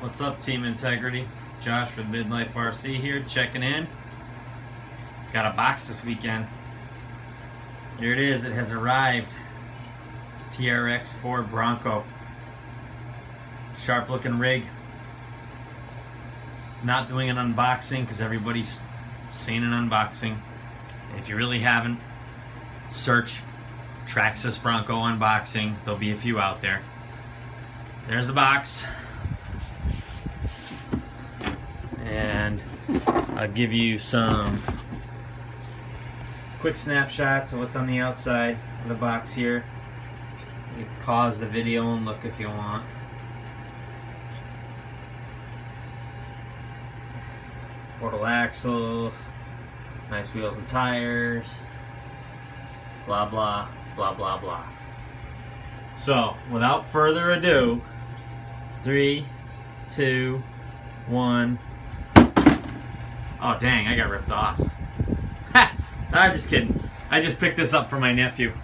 What's up, Team Integrity? Josh with Midlife RC here, checking in. Got a box this weekend. Here it is, it has arrived. TRX Ford Bronco. Sharp looking rig. Not doing an unboxing because everybody's saying an unboxing. And if you really haven't, search Traxxas Bronco unboxing. There'll be a few out there. There's the box. And I'll give you some quick snapshots of what's on the outside of the box here. You can pause the video and look if you want. Portal axles, nice wheels and tires, blah blah blah blah blah. So without further ado, 3, 2, 1. Oh dang, I got ripped off. Ha! I'm just kidding. I just picked this up for my nephew.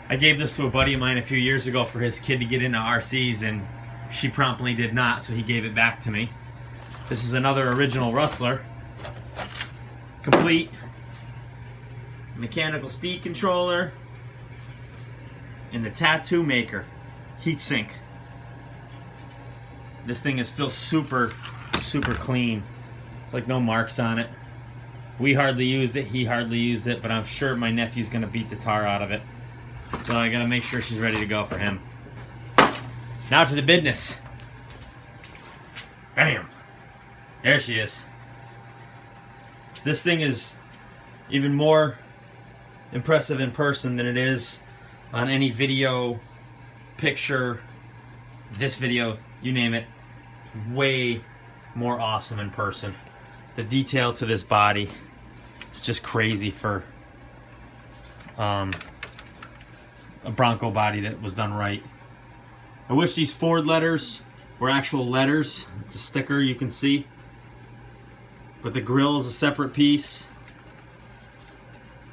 I gave this to a buddy of mine a few years ago for his kid to get into RCs, and she promptly did not, so he gave it back to me. This is another original Rustler. Complete mechanical speed controller and the tattoo maker heatsink. This thing is still super clean. It's like no marks on it. We hardly used it, he hardly used it, but I'm sure my nephew's gonna beat the tar out of it. So I gotta make sure she's ready to go for him. Now to the business. Bam! There she is. This thing is even more impressive in person than it is on any video, picture, this video, you name it. It's way more awesome in person. The detail to this body is just crazy for a Bronco body that was done right. I wish these Ford letters were actual letters. It's a sticker you can see. But the grill is a separate piece.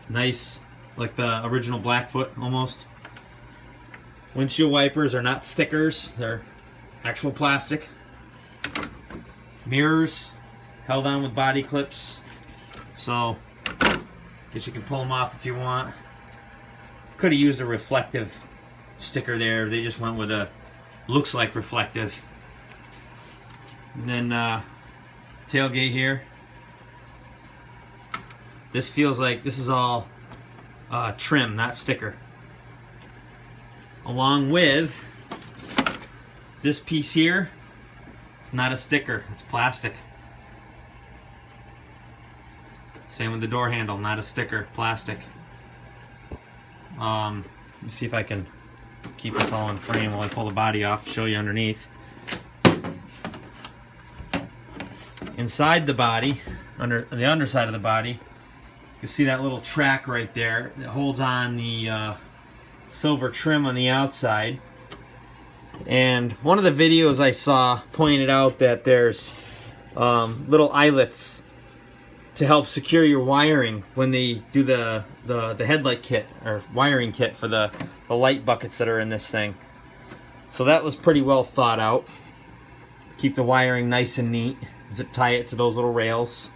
Nice, like the original Blackfoot almost. Windshield wipers are not stickers, they're actual plastic. Mirrors held on with body clips, so guess you can pull them off if you want. Could have used a reflective sticker there. They just went with a looks like reflective. And then tailgate here. This feels like this is all trim, not sticker. Along with this piece here, it's not a sticker, it's plastic. Same with the door handle, not a sticker, plastic. Let me see if I can keep this all in frame while I pull the body off, show you underneath. Inside the body, on the underside of the body, you can see that little track right there that holds on the silver trim on the outside. And one of the videos I saw pointed out that there's little eyelets to help secure your wiring when they do the headlight kit or wiring kit for the light buckets that are in this thing. So that was pretty well thought out. Keep the wiring nice and neat. Zip tie it to those little rails.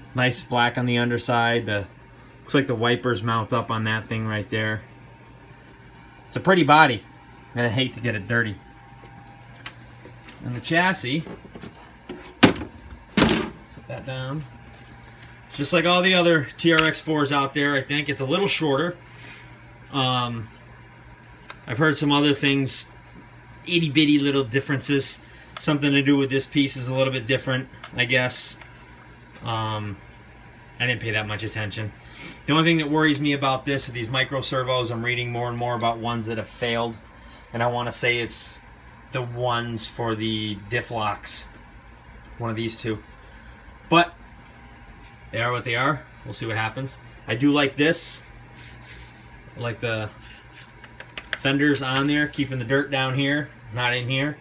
It's nice black on the underside. Looks like the wipers mount up on that thing right there. It's a pretty body, and I hate to get it dirty. And the chassis, set that down. It's just like all the other TRX4s out there, I think. It's a little shorter. I've heard some other things, itty bitty little differences. Something to do with this piece is a little bit different, I guess. I didn't pay that much attention. The only thing that worries me about this is these micro servos. I'm reading more and more about ones that have failed, and I want to say it's the ones for the diff locks. One of these two. But they are what they are. We'll see what happens. I do like this. I like the fenders on there, keeping the dirt down here, not in here.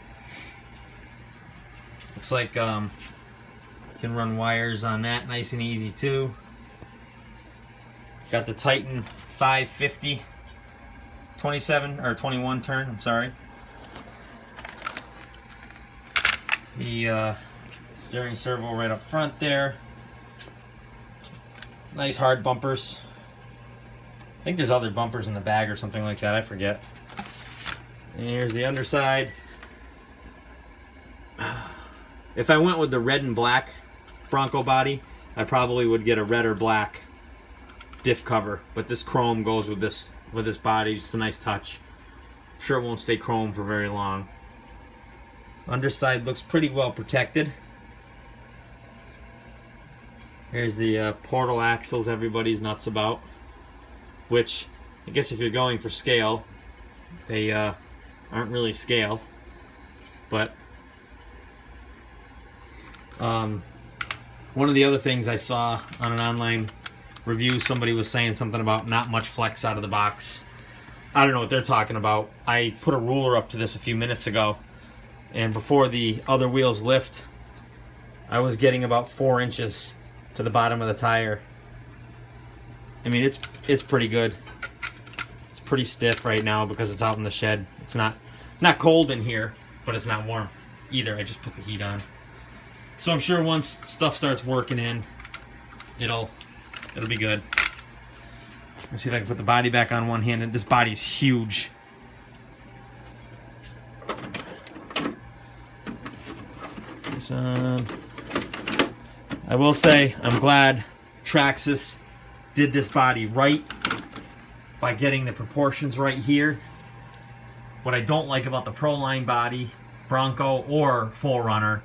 Looks like you can run wires on that nice and easy too. Got the Titan 550 27 or 21 turn, I'm sorry. The steering servo right up front there. Nice hard bumpers. I think there's other bumpers in the bag or something like that, I forget. And here's the underside. If I went with the red and black Bronco body, I probably would get a red or black diff cover, but this chrome goes with this body. It's a nice touch. I'm sure it won't stay chrome for very long. Underside looks pretty well protected. Here's the portal axles everybody's nuts about, which I guess if you're going for scale, they aren't really scale, but one of the other things I saw on an online review, somebody was saying something about not much flex out of the box. I don't know what they're talking about. I put a ruler up to this a few minutes ago, and before the other wheels lift, I was getting about 4 inches to the bottom of the tire. I mean, it's pretty good. It's pretty stiff right now because it's out in the shed. It's not cold in here, but it's not warm either. I just put the heat on. So I'm sure once stuff starts working in, it'll be good. Let's see if I can put the body back on one hand. And this body's huge. I will say I'm glad Traxxas did this body right by getting the proportions right here. What I don't like about the Proline body, Bronco or 4Runner,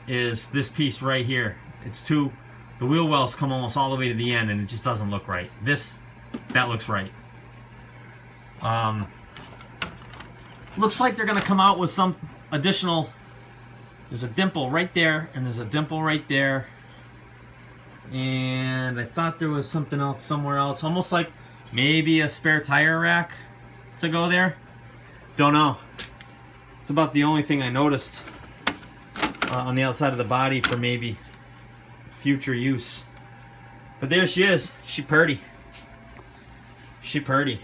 is this piece right here. The wheel wells come almost all the way to the end and it just doesn't look right. That looks right. Looks like they're gonna come out with some additional, there's a dimple right there and there's a dimple right there. And I thought there was something else somewhere else, almost like maybe a spare tire rack to go there. Don't know. It's about the only thing I noticed on the outside of the body for maybe future use. But there she is. She purty. She purty.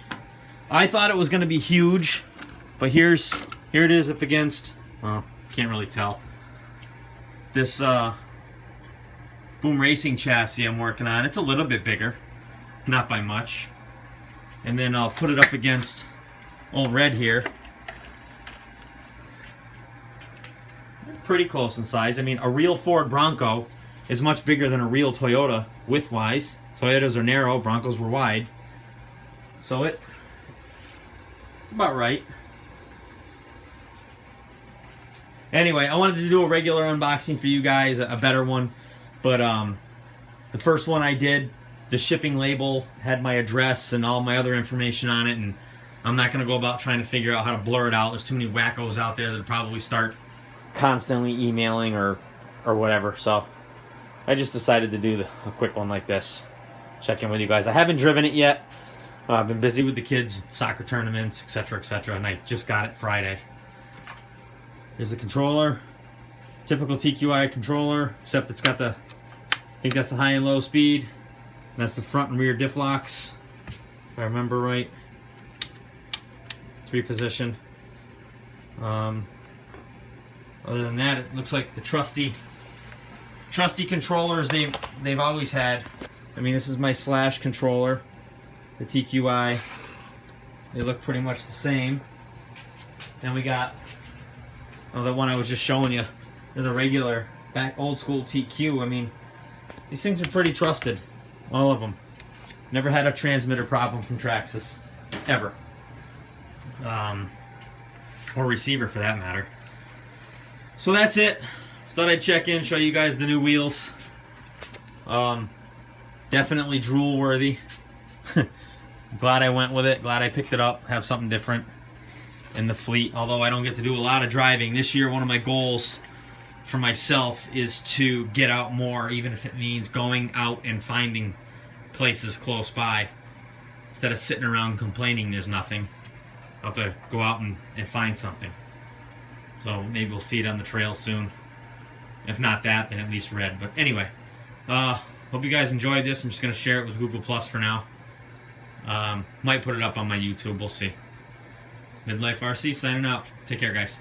I thought it was going to be huge, but here it is up against, well, can't really tell. This Boom Racing chassis I'm working on. It's a little bit bigger, not by much. And then I'll put it up against old Red here. Pretty close in size. I mean, a real Ford Bronco is much bigger than a real Toyota width-wise. Toyotas are narrow, Broncos were wide. So it's about right. Anyway, I wanted to do a regular unboxing for you guys, a better one. But the first one I did, the shipping label had my address and all my other information on it, and I'm not going to go about trying to figure out how to blur it out. There's too many wackos out there that probably start constantly emailing or whatever. So I just decided to do a quick one like this. Check in with you guys. I haven't driven it yet. I've been busy with the kids, soccer tournaments, etc., etc., and I just got it Friday. Here's the controller. Typical TQI controller, except it's got I think that's the high and low speed. And that's the front and rear diff locks, if I remember right. 3-position. Other than that, it looks like the trusty controllers they've always had. I mean, this is my Slash controller, the TQI. They look pretty much the same. Then we got the one I was just showing you. There's a regular old school TQ. I mean, these things are pretty trusted, all of them. Never had a transmitter problem from Traxxas, ever, or receiver for that matter. So that's it. Just thought I'd check in, show you guys the new wheels. Definitely drool worthy. Glad I went with it. Glad I picked it up. Have something different in the fleet. Although I don't get to do a lot of driving this year, one of my goals for myself is to get out more, even if it means going out and finding places close by instead of sitting around complaining there's nothing. I'll have to go out and find something. So maybe we'll see it on the trail soon. If not that, then at least Red. But anyway, hope you guys enjoyed this. I'm just going to share it with Google Plus for now. Might put it up on my YouTube. We'll see. Midlife RC signing out. Take care, guys.